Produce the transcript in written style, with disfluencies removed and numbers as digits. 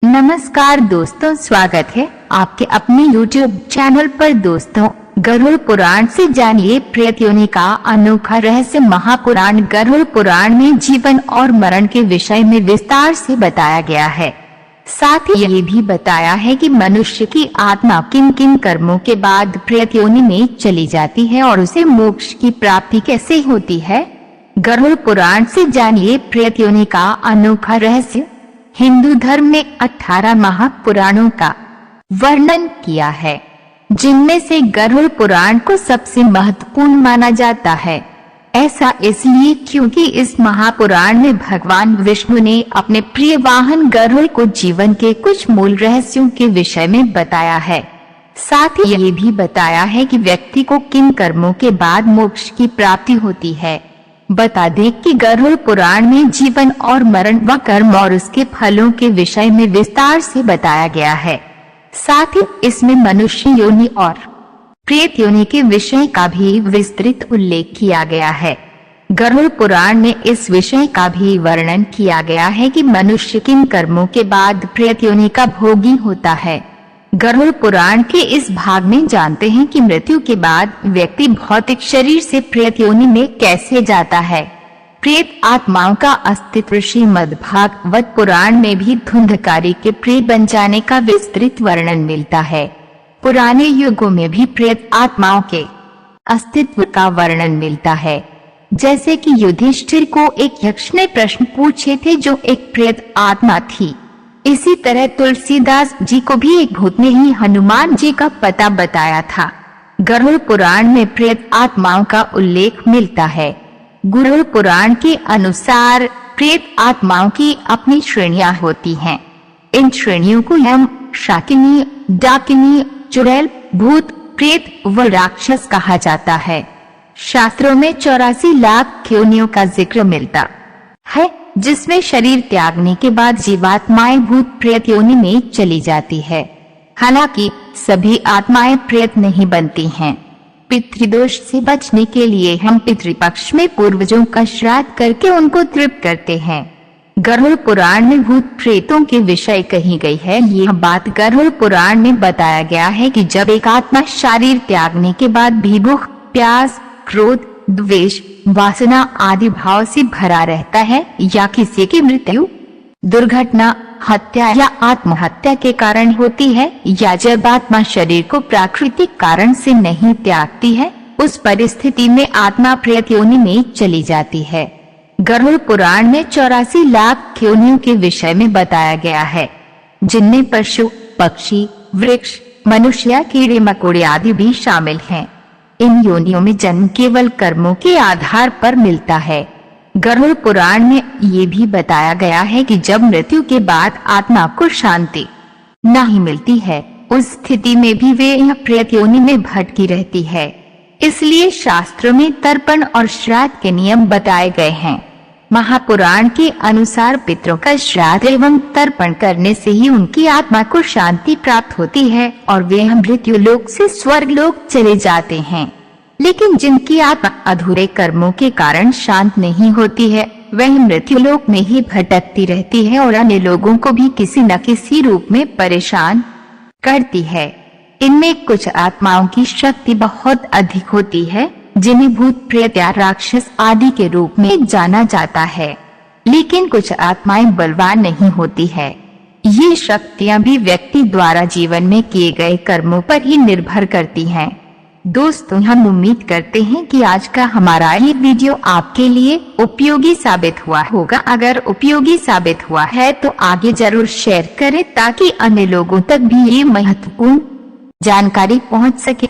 नमस्कार दोस्तों, स्वागत है आपके अपने YouTube चैनल पर। दोस्तों, गरुड़ पुराण से जानिए प्रेत योनि का अनोखा रहस्य। महापुराण गरुड़ पुराण में जीवन और मरण के विषय में विस्तार से बताया गया है। साथ ही ये भी बताया है कि मनुष्य की आत्मा किन किन कर्मों के बाद प्रेत योनि में चली जाती है और उसे मोक्ष की प्राप्ति कैसे होती है। गरुड़ पुराण से जानिए प्रेत योनि का अनोखा रहस्य। हिंदू धर्म में 18 महापुराणों का वर्णन किया है, जिनमें से गरुड़ पुराण को सबसे महत्वपूर्ण माना जाता है। ऐसा इसलिए क्योंकि इस महापुराण में भगवान विष्णु ने अपने प्रिय वाहन गरुड़ को जीवन के कुछ मूल रहस्यों के विषय में बताया है। साथ ही ये भी बताया है कि व्यक्ति को किन कर्मों के बाद मोक्ष की प्राप्ति होती है। बता दें कि गरुड़ पुराण में जीवन और मरण व कर्म और उसके फलों के विषय में विस्तार से बताया गया है। साथ ही इसमें मनुष्य योनि और प्रेत योनि के विषय का भी विस्तृत उल्लेख किया गया है। गरुड़ पुराण में इस विषय का भी वर्णन किया गया है कि मनुष्य किन कर्मों के बाद प्रेत योनि का भोगी होता है। गरुड़ पुराण के इस भाग में जानते हैं कि मृत्यु के बाद व्यक्ति भौतिक शरीर से प्रेत योनि में कैसे जाता है। प्रेत आत्माओं का अस्तित्व श्रीमद्भागवत पुराण में भी धुंधकारी के प्रेत बन जाने का विस्तृत वर्णन मिलता है। पुराने युगों में भी प्रेत आत्माओं के अस्तित्व का वर्णन मिलता है। जैसे कि युधिष्ठिर को एक यक्ष ने प्रश्न पूछे थे जो एक प्रेत आत्मा थी। इसी तरह तुलसीदास जी को भी एक भूत ने ही हनुमान जी का पता बताया था। गरुड़ पुराण में प्रेत आत्माओं का उल्लेख मिलता है। गरुड़ पुराण के अनुसार प्रेत आत्माओं की अपनी श्रेणियां होती हैं। इन श्रेणियों को यम, शाकिनी, डाकिनी, चुड़ैल, भूत, प्रेत व राक्षस कहा जाता है। शास्त्रों में 84 लाख योनियों का जिक्र मिलता है, जिसमें शरीर त्यागने के बाद जीवात्माएं भूत प्रेत योनि में चली जाती है। हालांकि सभी आत्माएं प्रेत नहीं बनती हैं। पितृदोष से बचने के लिए हम पितृपक्ष में पूर्वजों का श्राद्ध करके उनको तृप्त करते हैं। गरुड़ पुराण में भूत प्रेतों के विषय कही गई है। यह बात गरुड़ पुराण में बताया गया है कि जब एक आत्मा शरीर त्यागने के बाद भी भूख, प्यास, क्रोध, द्वेष, वासना आदि भाव से भरा रहता है या किसी की मृत्यु, दुर्घटना, हत्या या आत्महत्या के कारण होती है, या जब आत्मा शरीर को प्राकृतिक कारण से नहीं त्यागती है, उस परिस्थिति में आत्मा प्रेत योनि में चली जाती है। गरुड़ पुराण में 84 लाख योनियों के विषय में बताया गया है, जिनमें पशु, पक्षी, वृक्ष, मनुष्य, कीड़े मकोड़े आदि भी शामिल हैं। इन योनियों में जन्म केवल कर्मों के आधार पर मिलता है। गरुड़ पुराण में ये भी बताया गया है कि जब मृत्यु के बाद आत्मा को शांति नहीं मिलती है, उस स्थिति में भी वे यह प्रेत योनि में भटकी रहती है। इसलिए शास्त्रों में तर्पण और श्राद्ध के नियम बताए गए हैं। महापुराण के अनुसार पितरों का श्राद्ध एवं तर्पण करने से ही उनकी आत्मा को शांति प्राप्त होती है और वे मृत्यु लोक से स्वर्ग लोक चले जाते हैं। लेकिन जिनकी आत्मा अधूरे कर्मों के कारण शांत नहीं होती है, वह मृत्यु लोक में ही भटकती रहती है और अन्य लोगों को भी किसी न किसी रूप में परेशान करती है। इनमें कुछ आत्माओं की शक्ति बहुत अधिक होती है, जिन्हें भूत, प्रेत या राक्षस आदि के रूप में जाना जाता है। लेकिन कुछ आत्माएं बलवान नहीं होती है। ये शक्तियां भी व्यक्ति द्वारा जीवन में किए गए कर्मों पर ही निर्भर करती हैं। दोस्तों, हम उम्मीद करते हैं कि आज का हमारा ये वीडियो आपके लिए उपयोगी साबित हुआ होगा। अगर उपयोगी साबित हुआ है तो आगे जरूर शेयर करें ताकि अन्य लोगों तक भी ये महत्वपूर्ण जानकारी पहुंच सके।